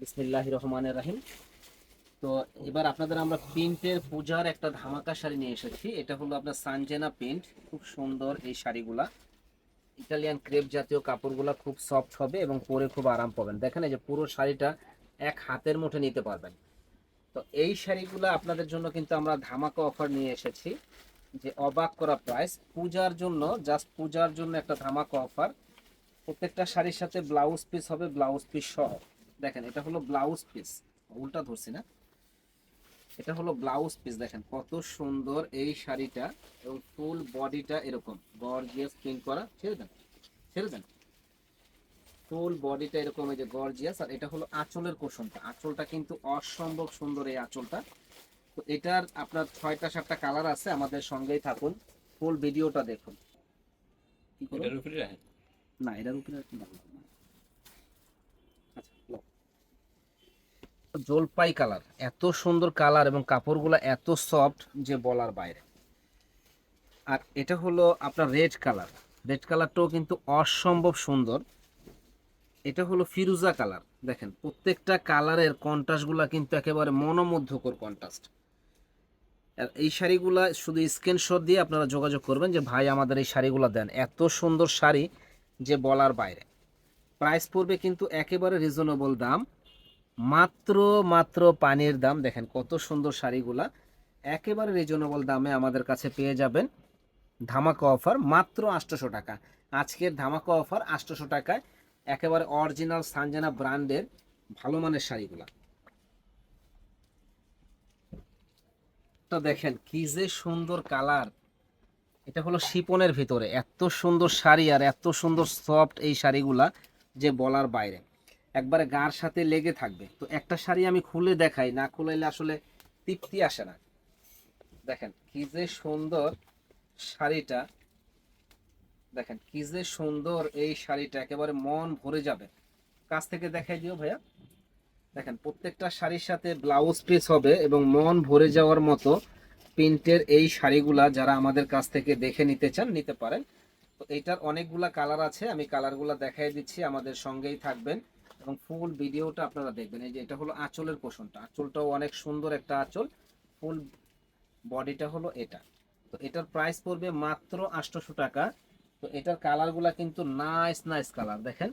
বিসমিল্লাহির রহমানির রহিম। তো এবার আপনাদের আমরা প্রিন্টের পূজার একটা ধামাকা শাড়ি নিয়ে এসেছি। এটা হলো আপনার সানজেনা প্রিন্ট, খুব সুন্দর এই শাড়িগুলা। ইটালিয়ান ক্রেপ জাতীয় কাপড়গুলা খুব সফট হবে এবং পরে খুব আরাম পাবেন। দেখেন এই যে পুরো শাড়িটা এক হাতের মুঠে নিতে পারবেন। তো এই শাড়িগুলা আপনাদের জন্য কিন্তু আমরা ধামাকা অফার নিয়ে এসেছি, যে অবাক করা প্রাইস পূজার জন্য, জাস্ট পূজার জন্য একটা ধামাকা অফার। প্রত্যেকটা শাড়ির সাথে ব্লাউজ পিস হবে, ব্লাউজ পিস সহ। দেখেন এটা হলো ব্লাউজ পিস, উল্টা ধরছি না, এটা হলো ব্লাউজ পিস। দেখেন কত সুন্দর এই শাড়িটা, এবং ফুল বডিটা এরকম গর্জিয়াস প্রিন্ট করা। ছেড়ে দেন, ছেড়ে দেন। ফুল বডিটা এরকম এই যে গর্জিয়াস। আর এটা হলো আঁচলের কোশনটা, আঁচলটা কিন্তু অসম্ভব সুন্দর এই আঁচলটা। তো এটার আপনার 6টা 7টা কালার আছে, আমাদের সঙ্গেই থাকুন, ফুল ভিডিওটা দেখুন। কি করুন? এটার উপরে রাখেন। না, এটার উপরে আর কি ভালো লাগবে না। আচ্ছা, লো। জলপাই কালার, এত সুন্দর কালার এবং কাপড়গুলো এত সফট যে বলার বাইরে। আর এটা হলো আপনার রেড কালার, রেড কালারটাও কিন্তু অসম্ভব সুন্দর। এটা হলো ফিরোজা কালার। দেখেন প্রত্যেকটা কালারের কন্ট্রাস্টগুলো কিন্তু একেবারে মনোমুগ্ধকর কন্ট্রাস্ট। আর এই শাড়িগুলা শুধু স্ক্রিনশট দিয়ে আপনারা যোগাযোগ করবেন যে ভাই আমাদের এই শাড়িগুলো দেন। এত সুন্দর শাড়ি যে বলার বাইরে। প্রাইস পড়বে কিন্তু একেবারে রিজনেবল দাম, মাত্র মাত্র পানির দাম। দেখেন কত সুন্দর শাড়িগুলা একেবারে রিজনেবল দামে আমাদের কাছে পেয়ে যাবেন। ধামাকা অফার মাত্র 800 টাকা। আজকের ধামাকা অফার 800 টাকায় একেবারে অরিজিনাল সানজানা ব্র্যান্ডের ভালো মানের শাড়িগুলা। তো দেখেন কি যে সুন্দর কালার, এটা হলো শিপনের ভিতরে এত সুন্দর শাড়ি আর এত সুন্দর সফট এই শাড়িগুলা যে বলার বাইরে, একবারে গার সাথে লেগে থাকবে। তো একটা শাড়ি আমি খুলে দেখাই, না খুলাইলে আসলে তৃপ্তি আসে না। দেখেন কি যে সুন্দর শাড়িটা, দেখেন কি যে সুন্দর এই শাড়িটা, একেবারে মন ভরে যাবে। কাছ থেকে দেখাই দিও ভাইয়া। দেখেন প্রত্যেকটা শাড়ির সাথে ব্লাউজ পিস হবে এবং মন ভরে যাওয়ার মতো প্রিন্টের এই শাড়িগুলা যারা আমাদের কাছ থেকে দেখে নিতে চান নিতে পারেন। তো এইটার অনেকগুলা কালার আছে, আমি কালারগুলা দেখাই দিচ্ছি, আমাদের সঙ্গেই থাকবেন এবং ফুল ভিডিওটা আপনারা দেখবেন। এই যে এটা হলো আঁচলের পোষণটা, আঁচলটাও অনেক সুন্দর একটা আঁচল, ফুল বডিটা হলো এটা। তো এটার প্রাইস পড়বে মাত্র 800 টাকা। তো এটার কালারগুলা কিন্তু নাইস নাইস কালার। দেখেন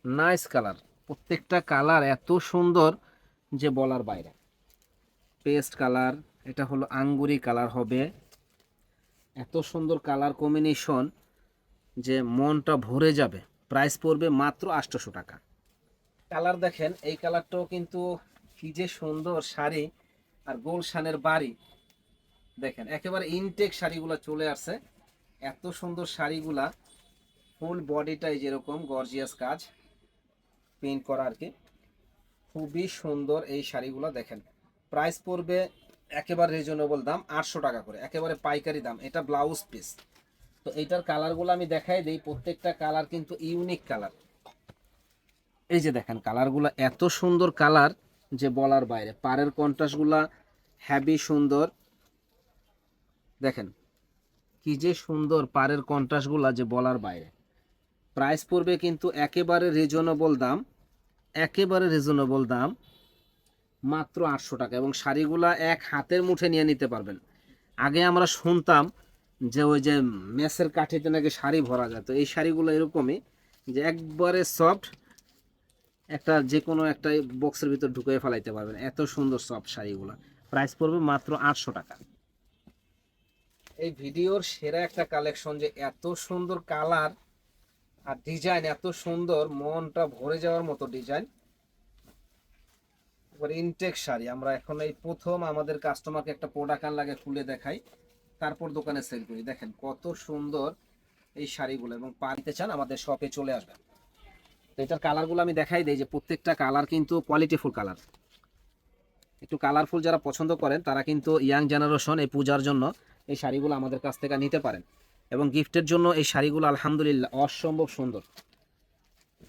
নাইস কালার, প্রত্যেকটা কালার এত সুন্দর যে বলার বাইরে। পেস্ট কালার, এটা হলো আঙ্গুরি কালার হবে। এত সুন্দর কালার কম্বিনেশন যে মনটা ভরে যাবে। প্রাইস পড়বে মাত্র 800 টাকা। কালার দেখেন, এই কালারটাও কিন্তু কি যে সুন্দর শাড়ি, আর গোলশানের বাড়ি। দেখেন একেবারে ইনটেক শাড়িগুলা চলে আসছে, এত সুন্দর শাড়িগুলা। ফুল বডিটাই যেরকম গর্জিয়াস কাজ প্রিন্ট করা আর কি, খুবই সুন্দর এই শাড়িগুলো। দেখেন প্রাইস পড়বে একেবারে রিজনেবল দাম, 800 টাকা করে, একেবারে পাইকারি দাম। এটা ব্লাউজ পিস। তো এইটার কালারগুলো আমি দেখাই দিই, প্রত্যেকটা কালার কিন্তু ইউনিক কালার। এই যে দেখেন কালারগুলো এত সুন্দর কালার যে বলার বাইরে। পাড়ের কন্ট্রাস্টগুলা হ্যাভি সুন্দর। দেখেন কি যে সুন্দর পাড়ের কন্ট্রাস্টগুলা যে বলার বাইরে। প্রাইস পড়বে কিন্তু একেবারে রিজনেবল দাম, একেবারে রিজনেবল দাম, মাত্র 800 টাকা। এবং শাড়িগুলা এক হাতের মুঠে নিয়ে নিতে পারবেন। আগে আমরা শুনতাম যে ওই যে মেসের কাঠিতে নাকি শাড়ি ভরা যায়, তো এই শাড়িগুলো এরকমই, যে একবারে সফট, একটা যে কোনো একটা বক্সের ভিতর ঢুকিয়ে ফেলাইতে পারবেন, এত সুন্দর সফট শাড়িগুলো। প্রাইস পড়বে মাত্র 800 টাকা। এই ভিডিওর সেরা একটা কালেকশন, যে এত সুন্দর কালার আর ডিজাইন, এত সুন্দর মনটা ভরে যাওয়ার মতো ডিজাইন। এবার ইনটেক শাড়ি আমরা এখন এই প্রথম আমাদের কাস্টমারকে একটা প্রোডাক্ট লাগে খুলে দেখাই, তারপর দোকানে সেল করি। দেখেন কত সুন্দর এই শাড়িগুলো, এবং পানিতে চান আমাদের শপে চলে আসবেন। তো এটার কালারগুলো আমি দেখাই দিই, যে প্রত্যেকটা কালার কিন্তু কোয়ালিটিফুল কালার। একটু কালারফুল যারা পছন্দ করেন তারা কিন্তু ইয়াং জেনারেশন এই পূজার জন্য এই শাড়িগুলো আমাদের কাছ থেকে নিতে পারেন। এবং গিফটের জন্য এই শাড়িগুলো আলহামদুলিল্লাহ অসম্ভব সুন্দর।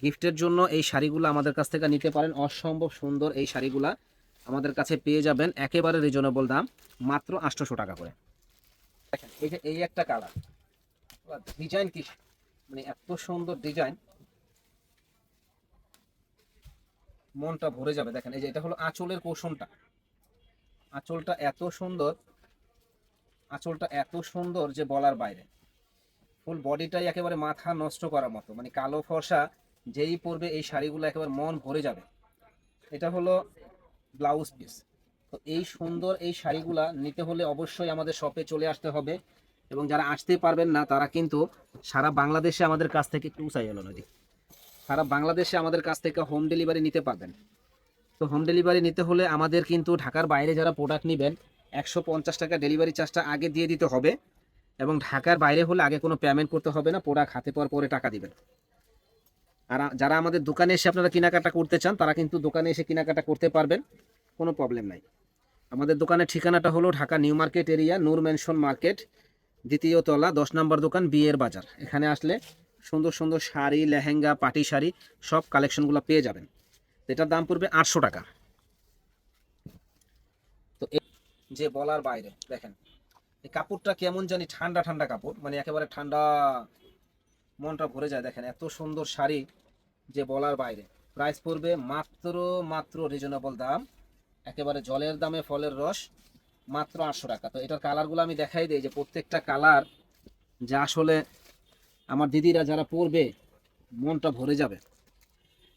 গিফটের জন্য এই শাড়িগুলো আমাদের কাছ থেকে নিতে পারেন, অসম্ভব সুন্দর এই শাড়িগুলা আমাদের কাছে পেয়ে যাবেন একেবারে রিজনেবল দাম, মাত্র 800 টাকা করে। দেখেন এই যে এই একটা কালার, ডিজাইন কি, মানে এত সুন্দর ডিজাইন। মনটা ভরে যাবে। দেখেন এই যে এটা হলো আঁচলের পোষণটা, আঁচলটা এত সুন্দর, আঁচলটা এত সুন্দর যে বলার বাইরে। ফুল বডিটাই একেবারে মাথা নষ্ট করার মতো, মানে কালো ফর্সা যেই পরবে এই শাড়িগুলো একেবারে মন ভরে যাবে। এটা হলো ব্লাউজ পিস। তো এই সুন্দর এই শাড়িগুলা নিতে হলে অবশ্যই আমাদের শপে চলে আসতে হবে, এবং যারা আসতে পারবেন না তারা কিন্তু সারা বাংলাদেশে আমাদের কাছ থেকে একটু উঁচাই হলো নদী, সারা বাংলাদেশে আমাদের কাছ থেকে হোম ডেলিভারি নিতে পারবেন। তো হোম ডেলিভারি নিতে হলে আমাদের কিন্তু ঢাকার বাইরে যারা প্রোডাক্ট নেবেন 150 টাকা ডেলিভারি চার্জটা আগে দিয়ে দিতে হবে, এবং ঢাকার বাইরে হলে আগে কোনো পেমেন্ট করতে হবে না, প্রোডাক্ট হাতে পাওয়ার পরে টাকা দিবেন। আর যারা আমাদের দোকানে এসে আপনারা কেনাকাটা করতে চান তারা কিন্তু দোকানে এসে কেনাকাটা করতে পারবেন, কোনো প্রবলেম নাই। আমাদের দোকানের ঠিকানাটা হলো ঢাকা নিউ মার্কেট এরিয়া, নূর ম্যানশন মার্কেট, দ্বিতীয় তলা, 10 নম্বর দোকান, বিয়ের বাজার। এখানে আসলে সুন্দর সুন্দর শাড়ি, লেহেঙ্গা, পাটি শাড়ি সব কালেকশনগুলো পেয়ে যাবেন। এটার দাম পড়বে 800 টাকা। তো যে বলার বাইরে দেখেন এই কাপড়টা কেমন জানি ঠান্ডা ঠান্ডা কাপড়, মানে একেবারে ঠান্ডা, মনটা ভরে যায়। দেখেন এত সুন্দর শাড়ি যে বলার বাইরে। প্রাইস পড়বে মাত্র মাত্র রিজনেবল দাম, একেবারে জলের দামে ফলের রস, মাত্র 800 টাকা। তো এটার কালারগুলো আমি দেখাই দিই, যে প্রত্যেকটা কালার যা আসলে আমার দিদিরা যারা পরবে মনটা ভরে যাবে।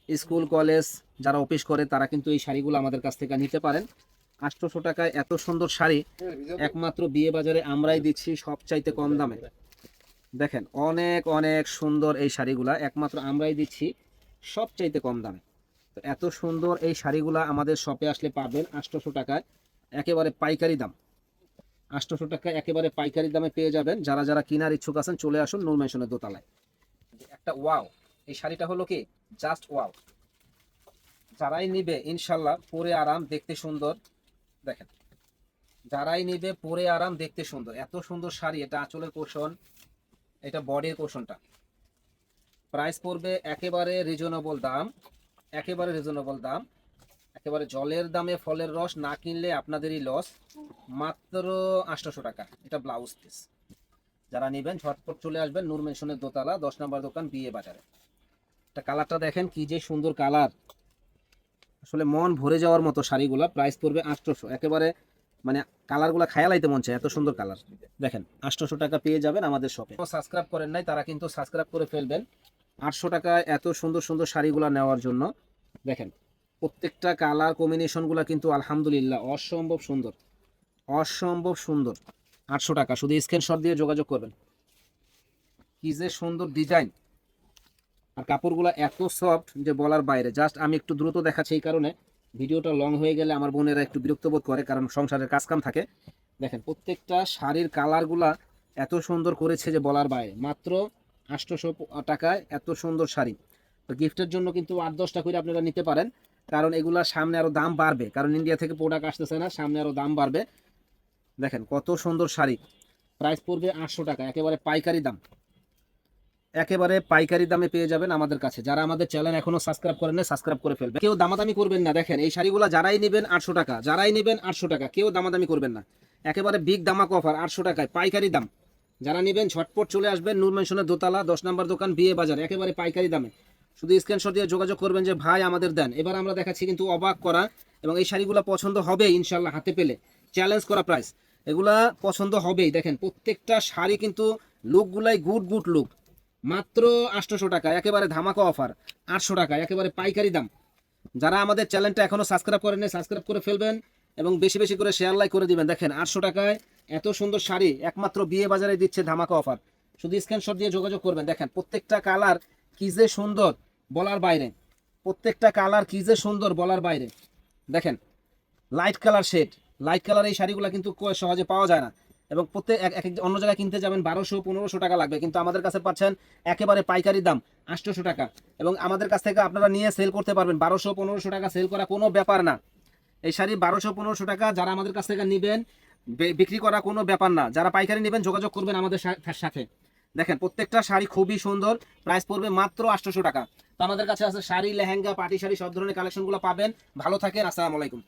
স্কুল কলেজ যারা অফিস করে তারা কিন্তু এই শাড়িগুলো আমাদের কাছ থেকে নিতে পারেন। 800 টাকায় এত সুন্দর শাড়ি একমাত্র বিয়ে বাজারে আমরাই দিচ্ছি সবচাইতে কম দামে। দেখেন অনেক অনেক সুন্দর এই শাড়িগুলা একমাত্র আমরাই দিচ্ছি সবচাইতে কম দামে। তো এত সুন্দর এই শাড়িগুলা আমাদের শপে আসলে পাবেন 800 টাকায়, একেবারে পাইকারি দাম। 800 টাকায় একেবারে পাইকারি দামে পেয়ে যাবেন। যারা যারা কেনার ইচ্ছুক আছেন চলে আসুন নূর ম্যানশনের দোতলায়। একটা ওয়াও, এই শাড়িটা হলো কি জাস্ট ওয়াও। যারাই নিবে ইনশাল্লাহ পরে আরাম, দেখতে সুন্দর। দেখেন যারাই নিবে পরে আরাম, দেখতে সুন্দর, এত সুন্দর শাড়ি। এটা আঁচলের পোষণ, এটা বডির পোষণটা। প্রাইস পড়বে একেবারে রিজনেবল দাম, একেবারে রিজনেবল দাম, একেবারে জলের দামে ফলের রস, না কিনলে আপনাদেরই লস। মাত্র 800 টাকা। এটা ব্লাউজ পিস। যারা নেবেন ঝটপট চলে আসবেন নূর ম্যানশনের দোতলা, 10 নম্বর দোকান, বিয়ে বাজারে। এটা কালারটা দেখেন কি যে সুন্দর কালার, আসলে মন ভরে যাওয়ার মতো শাড়িগুলা। প্রাইস পড়বে 800, একেবারে মানে কালারগুলা খায়ালাইতে মন চায়, এত সুন্দর কালার। দেখেন 800 টাকা পেয়ে যাবেন আমাদের শপে। সাবস্ক্রাইব করেন নাই তারা কিন্তু সাবস্ক্রাইব করে ফেলবেন 800 টাকায় এত সুন্দর সুন্দর শাড়িগুলা নেওয়ার জন্য। দেখেন প্রত্যেকটা কালার কম্বিনেশনগুলা কিন্তু আলহামদুলিল্লাহ অসম্ভব সুন্দর, অসম্ভব সুন্দর। 800 টাকা, শুধু স্ক্রিনশট দিয়ে যোগাযোগ করবেন। কি যে সুন্দর ডিজাইন, আর কাপড়গুলো এত সফট যে বলার বাইরে। জাস্ট আমি একটু দ্রুত দেখাচ্ছি এই কারণে, ভিডিওটা লং হয়ে গেলে আমার বোনেরা একটু বিরক্ত বোধ করে, কারণ সংসারের কাজকাম থাকে। দেখেন প্রত্যেকটা শাড়ির কালারগুলা এত সুন্দর করেছে যে বলার বাইরে। মাত্র 800 টাকায় এত সুন্দর শাড়ি। তো গিফটের জন্য কিন্তু 8-10টা করে আপনারা নিতে পারেন, কারণ এগুলা সামনে আরো দাম বাড়বে, কারণ ইন্ডিয়া থেকে প্রোডাক্ট আসতেছে না, সামনে আরো দাম বাড়বে। দেখেন কত সুন্দর শাড়ি। প্রাইস পড়বে 800 টাকা, একেবারে পাইকারি দাম, একেবারে পাইকারি দামে পেয়ে যাবেন আমাদের কাছে। যারা আমাদের চ্যানেল এখনো সাবস্ক্রাইব করেন না সাবস্ক্রাইব করে ফেলবেন। কেউ দামাদামি করবেন না। দেখেন এই শাড়িগুলো যারাই নেবেন 800 টাকা, যারাই নেবেন 800 টাকা, কেউ দামাদামি করবেন না। একেবারে বিগ দামাক অফার, 800 টাকায় পাইকারি দাম। যারা নেবেন ঝটপট চলে আসবেন নূর ম্যানশনের দোতলা, 10 নম্বর দোকান, বিয়ে বাজার, একেবারে পাইকারি দামে। শুধু স্ক্রিনশট দিয়ে যোগাযোগ করবেন যে ভাই আমাদের দেন। এবার আমরা দেখাচ্ছি কিন্তু অবাক করা, এবং এই শাড়িগুলো পছন্দ হবে ইনশাল্লাহ, হাতে পেলে চ্যালেঞ্জ করা প্রাইস। এগুলা পছন্দ হবেই। দেখেন প্রত্যেকটা শাড়ি কিন্তু লুকগুলাই গুড গুড লুক। মাত্র 800 টাকা, একেবারে ধামাকা অফার। 800 টাকা, একেবারে পাইকারি দাম। যারা আমাদের চ্যানেলটা এখনো সাবস্ক্রাইব করেন নাই সাবস্ক্রাইব করে ফেলবেন, এবং বেশি বেশি করে শেয়ার লাইক করে দিবেন। দেখেন 800 টাকায় এত সুন্দর শাড়ি একমাত্র বিয়ে বাজারে দিচ্ছে ধামাকা অফার। শুধু স্ক্রিনশট দিয়ে যোগাযোগ করবেন। দেখেন প্রত্যেকটা কালার কি যে সুন্দর বলার বাইরে, প্রত্যেকটা কালার কি যে সুন্দর বলার বাইরে। দেখেন light colour shade, light colour এই শাড়িগুলো কিন্তু সহজে পাওয়া যায় না, এবং প্রত্যেক এক অন্য জায়গায় কিনতে যাবেন 1200-1500 টাকা লাগবে, কিন্তু আমাদের কাছে পাচ্ছেন একেবারে পাইকারি দাম 800 টাকা। এবং আমাদের কাছ থেকে আপনারা নিয়ে সেল করতে পারবেন। 1200-1500 টাকা সেল করা কোনো ব্যাপার না। এই শাড়ি 1200-1500 টাকা যারা আমাদের কাছ থেকে নেবেন বিক্রি করা কোনো ব্যাপার না। যারা পাইকারি নেবেন যোগাযোগ করবেন আমাদের সাথে। দেখেন প্রত্যেকটা শাড়ি খুবই সুন্দর, প্রাইস পড়বে মাত্র 800 টাকা। তো আমাদের কাছে আছে শাড়ি, লেহেঙ্গা, পাটি শাড়ি, সব ধরনের কালেকশনগুলো পাবেন। ভালো থাকেন, আসসালামু আলাইকুম।